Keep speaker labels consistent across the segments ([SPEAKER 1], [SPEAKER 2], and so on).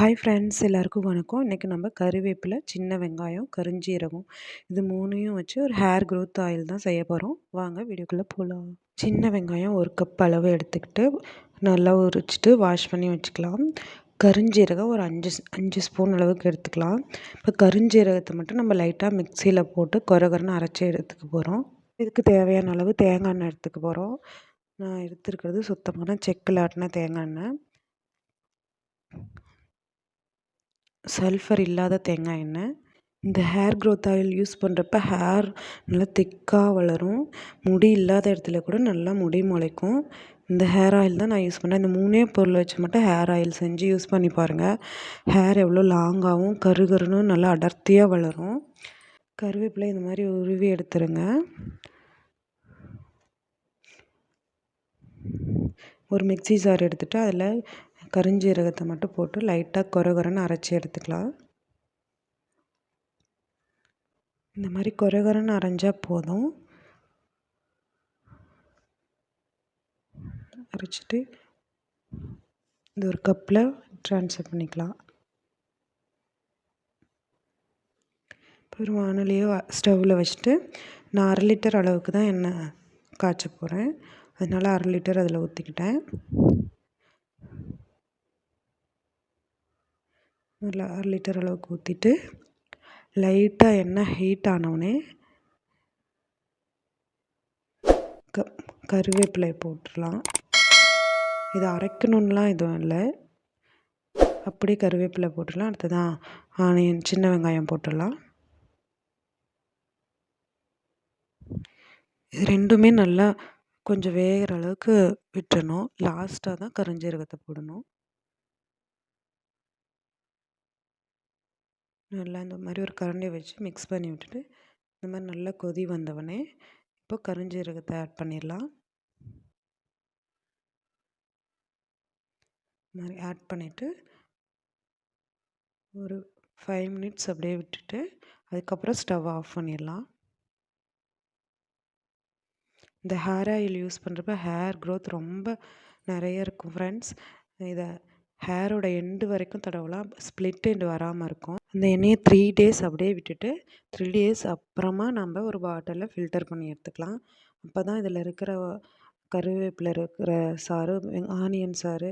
[SPEAKER 1] Hi friends, எல்லாருக்கும் வணக்கம். இன்றைக்கி நம்ம கருவேப்பிலை, சின்ன வெங்காயம், கருஞ்சீரகம் இது 3யும் வச்சு ஒரு ஹேர் க்ரோத் ஆயில் தான் செய்ய போகிறோம். வாங்க வீடியோக்குள்ளே போகலாம். சின்ன வெங்காயம் 1 கப் அளவு எடுத்துக்கிட்டு நல்லா உரிச்சிட்டு வாஷ் பண்ணி வச்சுக்கலாம். கருஞ்சீரகம் ஒரு 5 ஸ்பூன் அளவுக்கு எடுத்துக்கலாம். இப்போ கருஞ்சீரகத்தை மட்டும் நம்ம லைட்டாக மிக்சியில் போட்டு கொரகொரன்னு அரைச்சி எடுத்துக்க போகிறோம். இதுக்கு தேவையான அளவு தேங்காய் எண்ணெய் எடுத்துக்க போகிறோம். நான் எடுத்துருக்கிறது சுத்தமான செக்கில் ஆட்டின தேங்காய் எண்ணெய். சல்ஃபர் இல்லாத தேங்காய் எண்ணெய். இந்த ஹேர் க்ரோத் ஆயில் யூஸ் பண்ணுறப்ப ஹேர் நல்லா திக்காக வளரும். முடி இல்லாத இடத்துல கூட நல்லா முடி முளைக்கும். இந்த ஹேர் ஆயில் தான் நான் யூஸ் பண்ணேன். இந்த 3 பொருள் வச்சு மட்டும் ஹேர் ஆயில் செஞ்சு யூஸ் பண்ணி பாருங்கள். ஹேர் எவ்வளோ லாங்காகவும் கருகருன்னு நல்லா அடர்த்தியாக வளரும். கருவேப்பிலை இந்த மாதிரி உருவி எடுத்துருங்க. ஒரு மிக்ஸி ஜார் எடுத்துகிட்டு அதில் கருஞ்சீரகத்தை மட்டும் போட்டு லைட்டாக கொரகொரன்னு அரைச்சி எடுத்துக்கலாம். இந்த மாதிரி கொரகொரன்னு அரைஞ்சால் போதும். அரைச்சிட்டு இந்த ஒரு கப்பில் ட்ரான்ஸ்ஃபர் பண்ணிக்கலாம். இப்போ ஒரு வானலியோ ஸ்டவ்வில் வச்சுட்டு நான் 1/2 லிட்டர் அளவுக்கு தான் எண்ணெய் காய்ச்ச போகிறேன். அதனால் 1/2 லிட்டர் அதில் ஊற்றிக்கிட்டேன். நல்லா 1/2 லிட்டர் அளவுக்கு ஊற்றிட்டு லைட்டாக எண்ணெய் ஹீட் ஆனவுடனே கருவேப்பிலை போட்டுடலாம். இதை அரைக்கணுன்னெலாம் எதுவும் இல்லை, அப்படியே கருவேப்பிலை போட்டுடலாம். அடுத்ததான் ஆனியன், சின்ன வெங்காயம் போட்டுடலாம். இது ரெண்டுமே நல்லா கொஞ்சம் வேகிற அளவுக்கு விட்டுறணும். லாஸ்ட்டாக தான் கருஞ்சீரகத்தை போடணும். நல்லா இந்த மாதிரி ஒரு கரண்டியை வச்சு மிக்ஸ் பண்ணி விட்டுட்டு இந்த மாதிரி நல்லா கொதி வந்தவொடனே இப்போ கருஞ்சீரகத்தை ஆட் பண்ணிடலாம். இந்த மாதிரி ஆட் பண்ணிவிட்டு ஒரு 5 மினிட்ஸ் அப்படியே விட்டுட்டு அதுக்கப்புறம் ஸ்டவ் ஆஃப் பண்ணிடலாம். இந்த ஹேர் ஆயில் யூஸ் பண்ணுறப்ப ஹேர் க்ரோத் ரொம்ப நிறைய இருக்கும் ஃப்ரெண்ட்ஸ். இதை ஹேரோட எண்டு வரைக்கும் தடவலாம், ஸ்ப்ளிட் எண்டு வராமல் இருக்கும். அந்த எண்ணெயை 3 டேஸ் அப்படியே விட்டுட்டு 3 டேஸ் அப்புறமா நம்ம ஒரு பாட்டிலில் ஃபில்டர் பண்ணி எடுத்துக்கலாம். அப்போ தான் இதில் இருக்கிற கருவேப்பிலை இருக்கிற சாறு, ஆனியன் சாறு,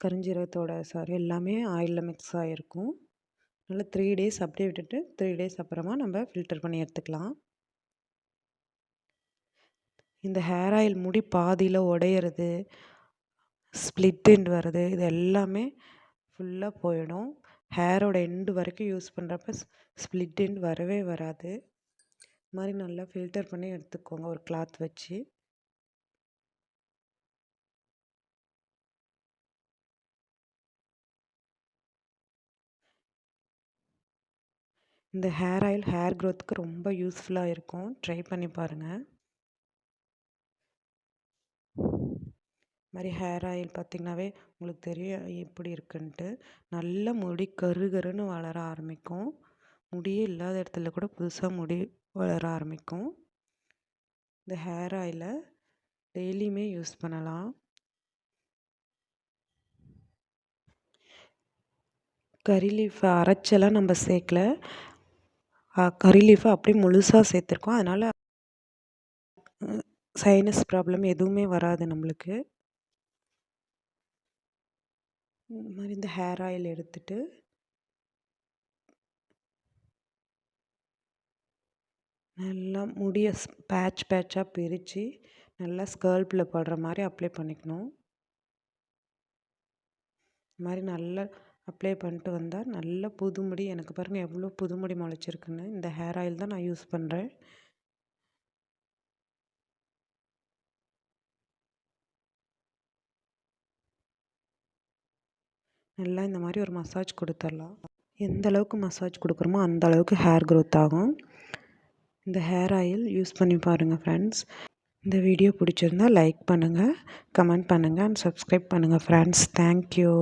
[SPEAKER 1] கருஞ்சீரகத்தோட சாறு எல்லாமே ஆயிலில் மிக்ஸ் ஆகிருக்கும். அதனால் 3 டேஸ் அப்படியே விட்டுட்டு 3 டேஸ் அப்புறமா நம்ம ஃபில்டர் பண்ணி எடுத்துக்கலாம். இந்த ஹேர் ஆயில் முடி பாதியில் உடையிறது, ஸ்ப்ளிட் எண்ட் வர்றது, இது எல்லாமே ஃபுல்லாக போயிடும். ஹேரோட எண்டு வரைக்கும் யூஸ் பண்ணுறப்ப ஸ்ப்ளிட் எண்ட் வரவே வராது. இது மாதிரி நல்லா ஃபில்டர் பண்ணி எடுத்துக்கோங்க ஒரு கிளாத் வச்சு. இந்த ஹேர் ஆயில் ஹேர் க்ரோத்துக்கு ரொம்ப யூஸ்ஃபுல்லாக இருக்கும். ட்ரை பண்ணி பாருங்கள். மாதிரி ஹேர் ஆயில் பார்த்திங்கனாவே உங்களுக்கு தெரியும் எப்படி இருக்குன்ட்டு. நல்ல முடி கருன்னு வளர ஆரம்பிக்கும். முடியே இல்லாத இடத்துல கூட புதுசாக முடி வளர ஆரம்பிக்கும். இந்த ஹேர் ஆயிலை டெய்லியுமே யூஸ் பண்ணலாம். கறி லீஃபை அரைச்செல்லாம் நம்ம சேர்க்கல, கறி லீஃபை அப்படியே முழுசாக சேர்த்துருக்கோம். அதனால் சைனஸ் ப்ராப்ளம் எதுவுமே வராது நம்மளுக்கு. இந்த மாதிரி இந்த ஹேர் ஆயில் எடுத்துட்டு நல்லா முடியை பேட்சாக பிரித்து நல்லா ஸ்கல்பில் படுற மாதிரி அப்ளை பண்ணிக்கணும். இந்த மாதிரி நல்லா அப்ளை பண்ணிட்டு வந்தால் நல்ல புது முடி. எனக்கு பாருங்கள் எவ்வளோ புது முடி முளைச்சிருக்குன்னு. இந்த ஹேர் ஆயில் தான் நான் யூஸ் பண்ணுறேன். நல்லா இந்த மாதிரி ஒரு மசாஜ் கொடுத்துடலாம். எந்த அளவுக்கு மசாஜ் கொடுக்குறோமோ அந்த அளவுக்கு ஹேர் க்ரோத் ஆகும். இந்த ஹேர் ஆயில் யூஸ் பண்ணி பாருங்கள் ஃப்ரெண்ட்ஸ். இந்த வீடியோ பிடிச்சிருந்தால் லைக் பண்ணுங்கள், கமெண்ட் பண்ணுங்கள் அண்ட் சப்ஸ்கிரைப் பண்ணுங்கள் ஃப்ரெண்ட்ஸ். தேங்க்யூ.